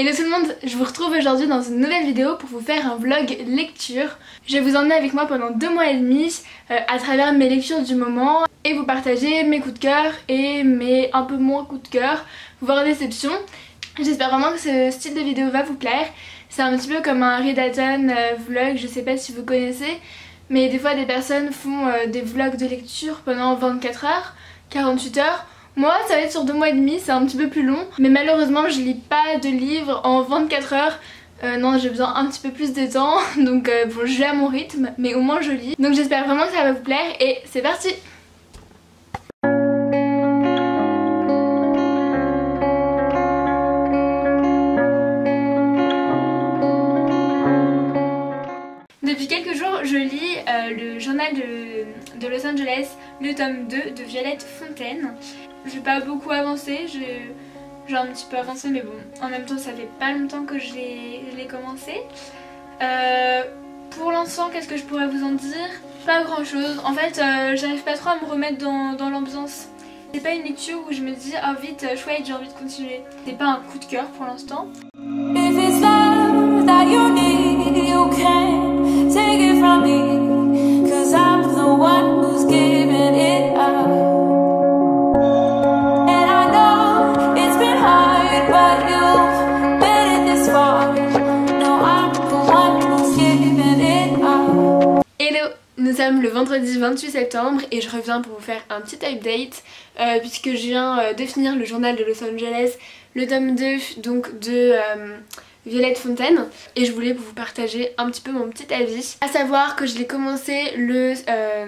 Hello tout le monde, je vous retrouve aujourd'hui dans une nouvelle vidéo pour vous faire un vlog lecture. Je vais vous emmener avec moi pendant 2 mois et demi à travers mes lectures du moment et vous partager mes coups de cœur et mes un peu moins coups de cœur, voire déceptions. J'espère vraiment que ce style de vidéo va vous plaire. C'est un petit peu comme un readathon vlog, je sais pas si vous connaissez, mais des fois des personnes font des vlogs de lecture pendant 24 heures, 48 heures. Moi ça va être sur 2 mois et demi, c'est un petit peu plus long, mais malheureusement je lis pas de livres en 24 heures. Non, j'ai besoin un petit peu plus de temps, donc bon, je vais à mon rythme, mais au moins je lis. Donc j'espère vraiment que ça va vous plaire et c'est parti! Depuis quelques jours, je lis le journal de Los Angeles, le tome 2 de Violette Fontaine. J'ai pas beaucoup avancé, j'ai un petit peu avancé, mais bon, en même temps ça fait pas longtemps que je l'ai commencé. Pour l'instant, qu'est-ce que je pourrais vous en dire? Pas grand chose. En fait, j'arrive pas trop à me remettre dans l'ambiance. C'est pas une lecture où je me dis oh vite, chouette, j'ai envie de continuer. C'est pas un coup de cœur pour l'instant. Nous sommes le vendredi 28 septembre et je reviens pour vous faire un petit update puisque je viens de finir le journal de Los Angeles, le tome 2 donc de Violette Fontaine, et je voulais vous partager un petit peu mon petit avis. À savoir que je l'ai commencé le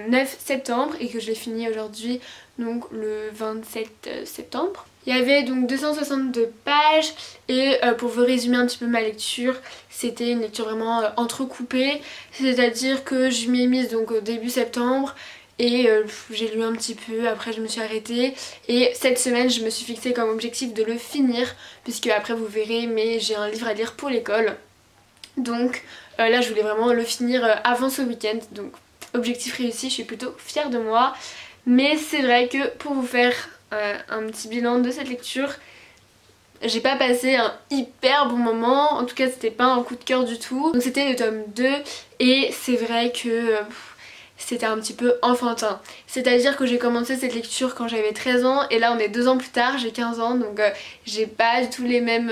9 septembre et que je l'ai fini aujourd'hui donc le 27 septembre. Il y avait donc 262 pages et pour vous résumer un petit peu ma lecture, c'était une lecture vraiment entrecoupée, c'est-à-dire que je m'y ai mise donc au début septembre et j'ai lu un petit peu, après je me suis arrêtée et cette semaine je me suis fixée comme objectif de le finir puisque après vous verrez, mais j'ai un livre à lire pour l'école, donc là je voulais vraiment le finir avant ce week-end, donc objectif réussi, je suis plutôt fière de moi. Mais c'est vrai que pour vous faire un petit bilan de cette lecture, j'ai pas passé un hyper bon moment, en tout cas c'était pas un coup de cœur du tout. Donc c'était le tome 2 et c'est vrai que c'était un petit peu enfantin. C'est-à-dire que j'ai commencé cette lecture quand j'avais 13 ans et là on est 2 ans plus tard, j'ai 15 ans, donc j'ai pas du tout les mêmes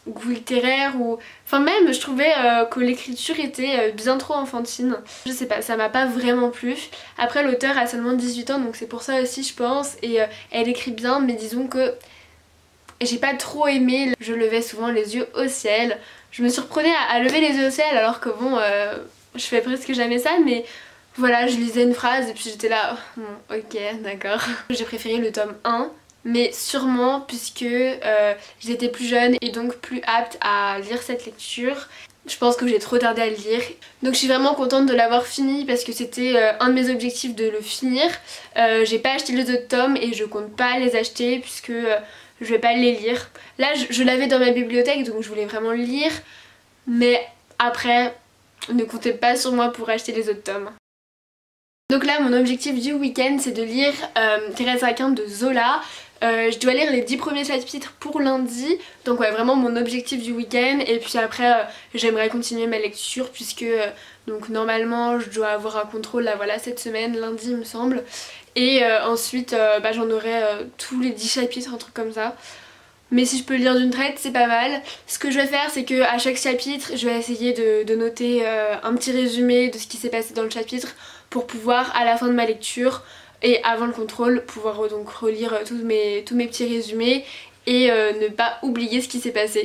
goût littéraire ou... Enfin même je trouvais que l'écriture était bien trop enfantine. Je sais pas, ça m'a pas vraiment plu. Après l'auteur a seulement 18 ans donc c'est pour ça aussi je pense, et elle écrit bien, mais disons que j'ai pas trop aimé. Je levais souvent les yeux au ciel. Je me surprenais à lever les yeux au ciel alors que bon je fais presque jamais ça, mais voilà, je lisais une phrase et puis j'étais là, oh, bon, ok d'accord. J'ai préféré le tome 1. Mais sûrement puisque j'étais plus jeune et donc plus apte à lire cette lecture. Je pense que j'ai trop tardé à le lire. Donc je suis vraiment contente de l'avoir fini parce que c'était un de mes objectifs de le finir. J'ai pas acheté les autres tomes et je compte pas les acheter puisque je vais pas les lire. Là je l'avais dans ma bibliothèque donc je voulais vraiment le lire. Mais après, ne comptez pas sur moi pour acheter les autres tomes. Donc là mon objectif du week-end c'est de lire Thérèse Raquin de Zola. Je dois lire les 10 premiers chapitres pour lundi, donc ouais, vraiment mon objectif du week-end. Et puis après j'aimerais continuer ma lecture puisque donc normalement je dois avoir un contrôle là voilà cette semaine, lundi il me semble. Et ensuite j'en aurai tous les 10 chapitres, un truc comme ça. Mais si je peux le lire d'une traite c'est pas mal. Ce que je vais faire c'est que à chaque chapitre je vais essayer de noter un petit résumé de ce qui s'est passé dans le chapitre pour pouvoir à la fin de ma lecture et avant le contrôle pouvoir donc relire tous mes petits résumés et ne pas oublier ce qui s'est passé.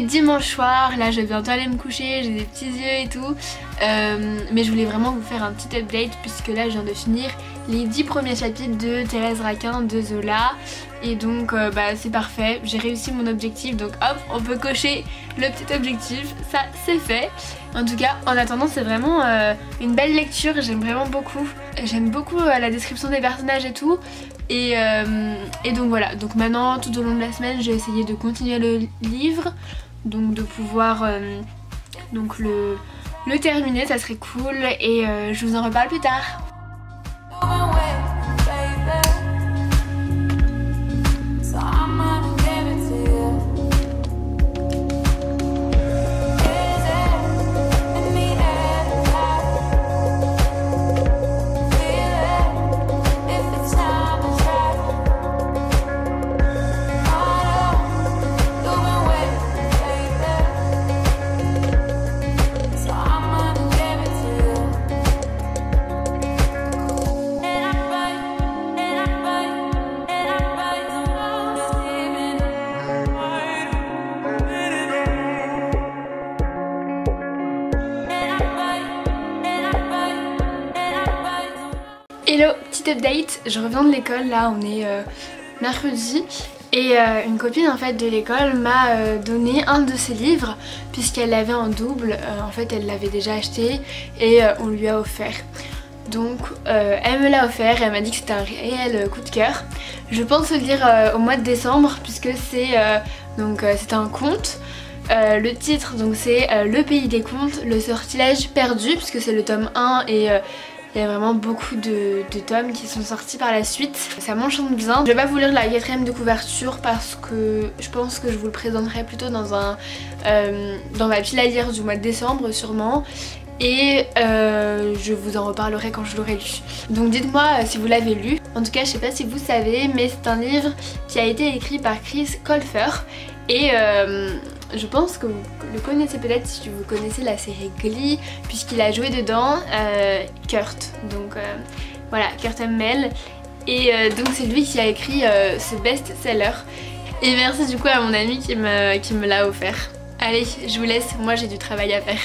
Dimanche soir, là je vais bientôt aller me coucher, j'ai des petits yeux et tout, mais je voulais vraiment vous faire un petit update puisque là je viens de finir les 10 premiers chapitres de Thérèse Raquin de Zola et donc c'est parfait, j'ai réussi mon objectif, donc hop on peut cocher le petit objectif, ça c'est fait. En tout cas en attendant c'est vraiment une belle lecture, j'aime vraiment beaucoup. J'aime beaucoup la description des personnages et tout, Et donc voilà, donc maintenant tout au long de la semaine j'ai essayé de continuer le livre, donc de pouvoir donc le terminer, ça serait cool, et je vous en reparle plus tard. Hello, petite update, je reviens de l'école, là on est mercredi, et une copine en fait de l'école m'a donné un de ses livres puisqu'elle l'avait en double, en fait elle l'avait déjà acheté et on lui a offert. Donc elle me l'a offert et elle m'a dit que c'était un réel coup de cœur. Je pense le lire au mois de décembre puisque c'est c'est un conte. Le titre donc c'est Le Pays des Contes, le sortilège perdu, puisque c'est le tome 1 et il y a vraiment beaucoup de tomes qui sont sortis par la suite. Ça m'enchante bien. Je vais pas vous lire la 4ème de couverture parce que je pense que je vous le présenterai plutôt dans ma pile à lire du mois de décembre sûrement. Et je vous en reparlerai quand je l'aurai lu. Donc dites-moi si vous l'avez lu. En tout cas je sais pas si vous savez, mais c'est un livre qui a été écrit par Chris Colfer. Et je pense que vous le connaissez peut-être si vous connaissez la série Glee, puisqu'il a joué dedans Kurt. Donc voilà, Kurt Mel. Et donc c'est lui qui a écrit ce best-seller. Et merci du coup à mon ami qui me l'a offert. Allez, je vous laisse, moi j'ai du travail à faire.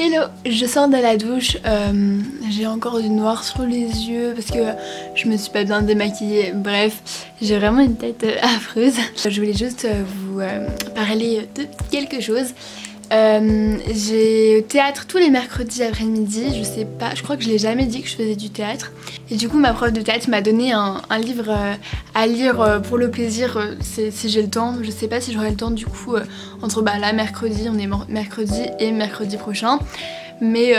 Hello, je sors de la douche, j'ai encore du noir sur les yeux parce que je me suis pas bien démaquillée, bref, j'ai vraiment une tête affreuse. Je voulais juste vous parler de quelque chose. J'ai théâtre tous les mercredis après-midi, je sais pas, je crois que je l'ai jamais dit que je faisais du théâtre. Et du coup ma prof de théâtre m'a donné un livre à lire pour le plaisir si j'ai le temps. Je sais pas si j'aurai le temps du coup entre là mercredi, on est mercredi et mercredi prochain. Mais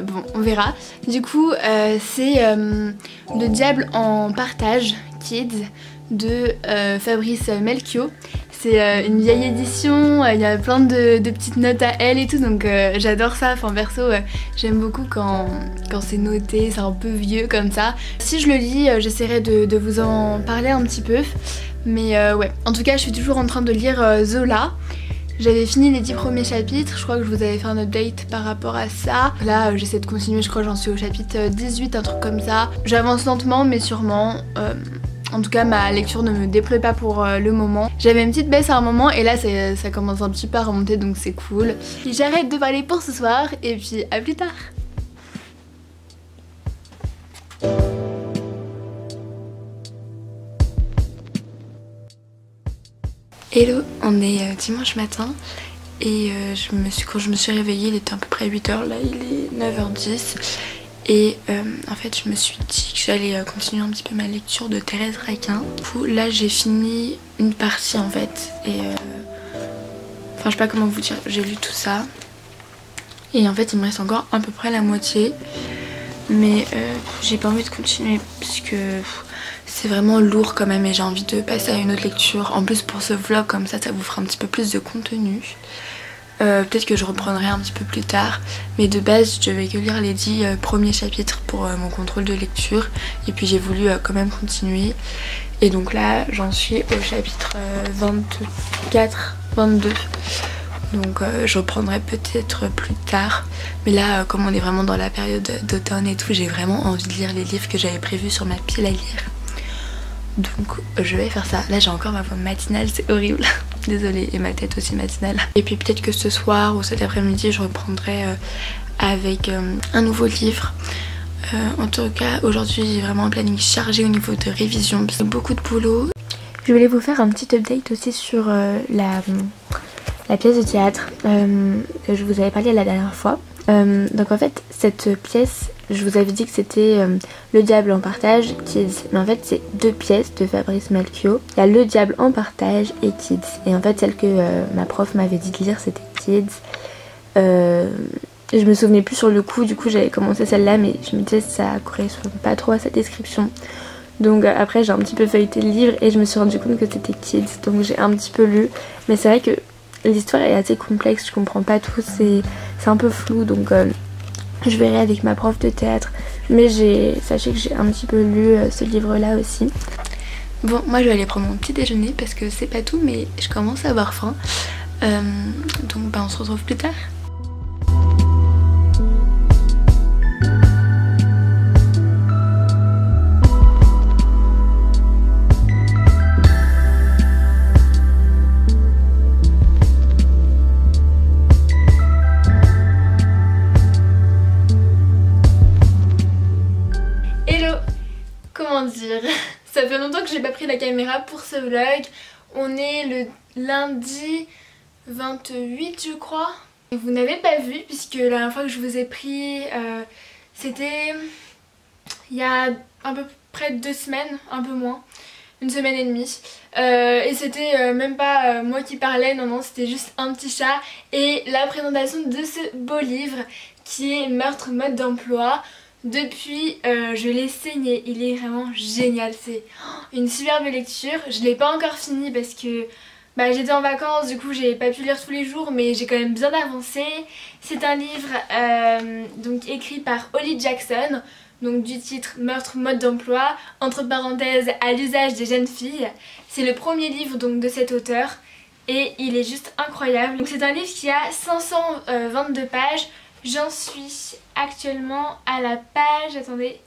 bon, on verra. Du coup c'est Le Diable en Partage Kids de Fabrice Melchior. C'est une vieille édition, il y a plein de petites notes à elle et tout, donc j'adore ça. Enfin perso, j'aime beaucoup quand c'est noté, c'est un peu vieux comme ça. Si je le lis, j'essaierai de vous en parler un petit peu. Mais ouais, en tout cas je suis toujours en train de lire Zola. J'avais fini les 10 premiers chapitres, je crois que je vous avais fait un update par rapport à ça. Là j'essaie de continuer, je crois que j'en suis au chapitre 18, un truc comme ça. J'avance lentement mais sûrement. En tout cas ma lecture ne me déplaît pas pour le moment. J'avais une petite baisse à un moment et là ça commence un petit peu à remonter, donc c'est cool. J'arrête de parler pour ce soir et puis à plus tard. Hello, on est dimanche matin et quand je me suis réveillée il était à peu près 8h, là il est 9h10. Et en fait je me suis dit que j'allais continuer un petit peu ma lecture de Thérèse Raquin. Du coup là j'ai fini une partie en fait et enfin je sais pas comment vous dire, j'ai lu tout ça. Et en fait il me reste encore à peu près la moitié. Mais j'ai pas envie de continuer puisque c'est vraiment lourd quand même et j'ai envie de passer à une autre lecture. En plus pour ce vlog comme ça vous fera un petit peu plus de contenu. Peut-être que je reprendrai un petit peu plus tard, mais de base je vais que lire les 10 premiers chapitres pour mon contrôle de lecture et puis j'ai voulu quand même continuer et donc là j'en suis au chapitre 24-22, donc je reprendrai peut-être plus tard, mais là comme on est vraiment dans la période d'automne et tout, j'ai vraiment envie de lire les livres que j'avais prévus sur ma pile à lire. Donc je vais faire ça. Là j'ai encore ma voix matinale, c'est horrible. Désolée, et ma tête aussi matinale. Et puis peut-être que ce soir ou cet après-midi je reprendrai avec un nouveau livre. En tout cas aujourd'hui j'ai vraiment un planning chargé au niveau de révision, parce que beaucoup de boulot. Je voulais vous faire un petit update aussi sur la pièce de théâtre que je vous avais parlé la dernière fois. Donc en fait cette pièce, je vous avais dit que c'était Le Diable en partage, Kids. Mais en fait c'est 2 pièces de Fabrice Melchior. Il y a Le Diable en partage et Kids. Et en fait celle que ma prof m'avait dit de lire c'était Kids. Je me souvenais plus sur le coup, du coup j'avais commencé celle-là, mais je me disais que ça correspond pas trop à sa description. Donc après j'ai un petit peu feuilleté le livre et je me suis rendu compte que c'était Kids. Donc j'ai un petit peu lu. Mais c'est vrai que l'histoire est assez complexe, je comprends pas tout, c'est un peu flou, donc je verrai avec ma prof de théâtre. Mais sachez que j'ai un petit peu lu ce livre là aussi. Bon, moi je vais aller prendre mon petit déjeuner parce que c'est pas tout, mais je commence à avoir faim. Donc on se retrouve plus tard. Dire, ça fait longtemps que j'ai pas pris la caméra pour ce vlog. On est le lundi 28 je crois. Vous n'avez pas vu puisque la dernière fois que je vous ai pris c'était il y a à peu près 2 semaines, un peu moins, 1 semaine et demie. Et c'était même pas moi qui parlais, non c'était juste un petit chat et la présentation de ce beau livre qui est Meurtre mode d'emploi. Depuis je l'ai saigné, il est vraiment génial, c'est une superbe lecture. Je l'ai pas encore fini parce que j'étais en vacances, du coup j'ai pas pu lire tous les jours, mais j'ai quand même bien avancé. C'est un livre donc écrit par Holly Jackson, donc du titre Meurtre mode d'emploi, entre parenthèses à l'usage des jeunes filles. C'est le premier livre donc de cet auteur et il est juste incroyable. Donc c'est un livre qui a 522 pages. J'en suis actuellement à la page... Attendez,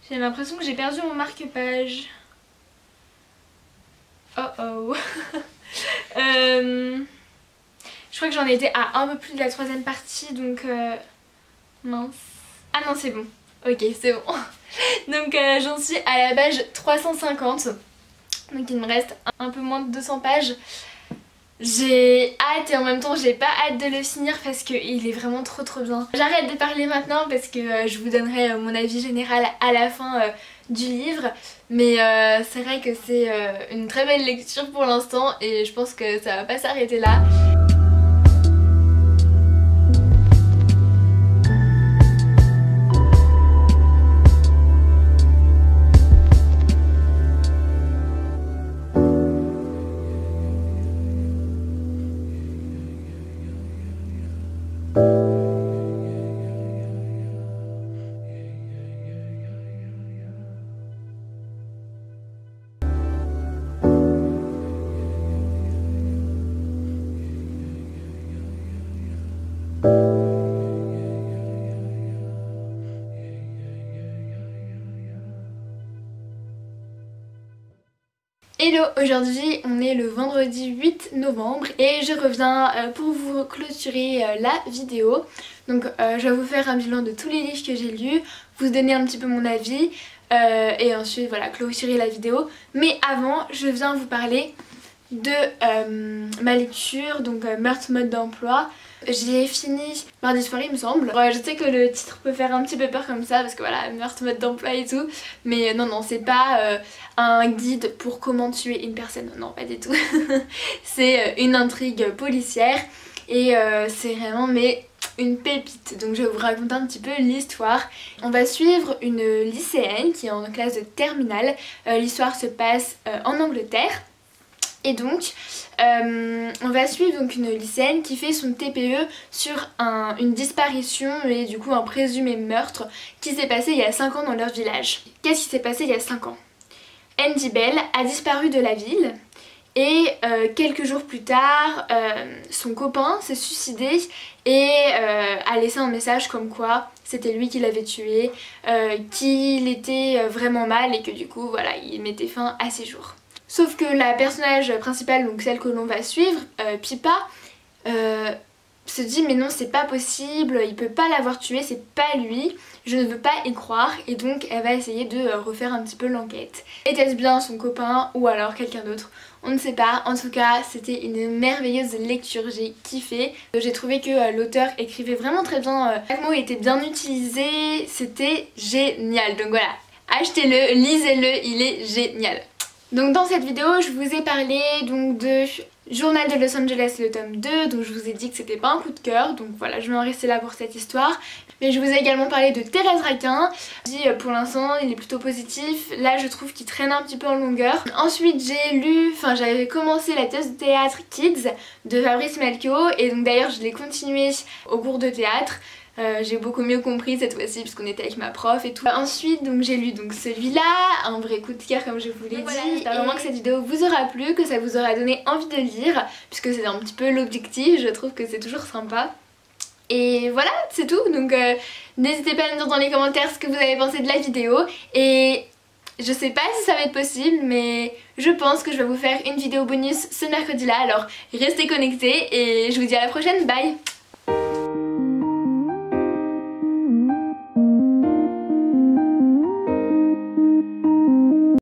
j'ai l'impression que j'ai perdu mon marque-page. Oh oh. Je crois que j'en étais à un peu plus de la 3e partie, donc... mince. Ah non, c'est bon. Ok, c'est bon. Donc j'en suis à la page 350. Donc il me reste un peu moins de 200 pages. J'ai hâte et en même temps j'ai pas hâte de le finir parce qu'il est vraiment trop bien. J'arrête de parler maintenant parce que je vous donnerai mon avis général à la fin du livre. Mais c'est vrai que c'est une très belle lecture pour l'instant et je pense que ça va pas s'arrêter là. Hello, aujourd'hui on est le vendredi 8 novembre et je reviens pour vous clôturer la vidéo. Donc je vais vous faire un bilan de tous les livres que j'ai lus, vous donner un petit peu mon avis et ensuite voilà clôturer la vidéo. Mais avant je viens vous parler de ma lecture, donc Meurtre mode d'emploi. J'ai fini mardi soir il me semble. Je sais que le titre peut faire un petit peu peur comme ça parce que voilà, meurtre mode d'emploi et tout. Mais non, c'est pas un guide pour comment tuer une personne. Non, pas du tout. C'est une intrigue policière et c'est vraiment une pépite. Donc je vais vous raconter un petit peu l'histoire. On va suivre une lycéenne qui est en classe de terminale. L'histoire se passe en Angleterre. Et donc on va suivre donc une lycéenne qui fait son TPE sur une disparition et du coup un présumé meurtre qui s'est passé il y a 5 ans dans leur village. Qu'est-ce qui s'est passé il y a 5 ans? Andy Bell a disparu de la ville et quelques jours plus tard son copain s'est suicidé et a laissé un message comme quoi c'était lui qui l'avait tué, qu'il était vraiment mal et que du coup voilà il mettait fin à ses jours. Sauf que la personnage principale, donc celle que l'on va suivre, Pippa, se dit mais non c'est pas possible, il peut pas l'avoir tué, c'est pas lui, je ne veux pas y croire, et donc elle va essayer de refaire un petit peu l'enquête. Était-ce bien son copain ou alors quelqu'un d'autre? On ne sait pas, en tout cas c'était une merveilleuse lecture, j'ai kiffé. J'ai trouvé que l'auteur écrivait vraiment très bien, chaque mot était bien utilisé, c'était génial, donc voilà, achetez-le, lisez-le, il est génial. Donc dans cette vidéo je vous ai parlé donc de Journal de Los Angeles, le tome 2, donc je vous ai dit que c'était pas un coup de cœur, donc voilà je vais en rester là pour cette histoire. Mais je vous ai également parlé de Thérèse Raquin, qui pour l'instant il est plutôt positif, là je trouve qu'il traîne un petit peu en longueur. Ensuite j'avais commencé la pièce de théâtre Kids de Fabrice Melchior et donc d'ailleurs je l'ai continué au cours de théâtre. J'ai beaucoup mieux compris cette fois-ci puisqu'on était avec ma prof et tout. Ensuite donc j'ai lu donc celui-là, un vrai coup de cœur comme je vous l'ai dit. Voilà, j'espère vraiment que cette vidéo vous aura plu, que ça vous aura donné envie de lire puisque c'est un petit peu l'objectif, je trouve que c'est toujours sympa. Et voilà, c'est tout, donc n'hésitez pas à me dire dans les commentaires ce que vous avez pensé de la vidéo et je sais pas si ça va être possible mais je pense que je vais vous faire une vidéo bonus ce mercredi là, alors restez connectés et je vous dis à la prochaine, bye!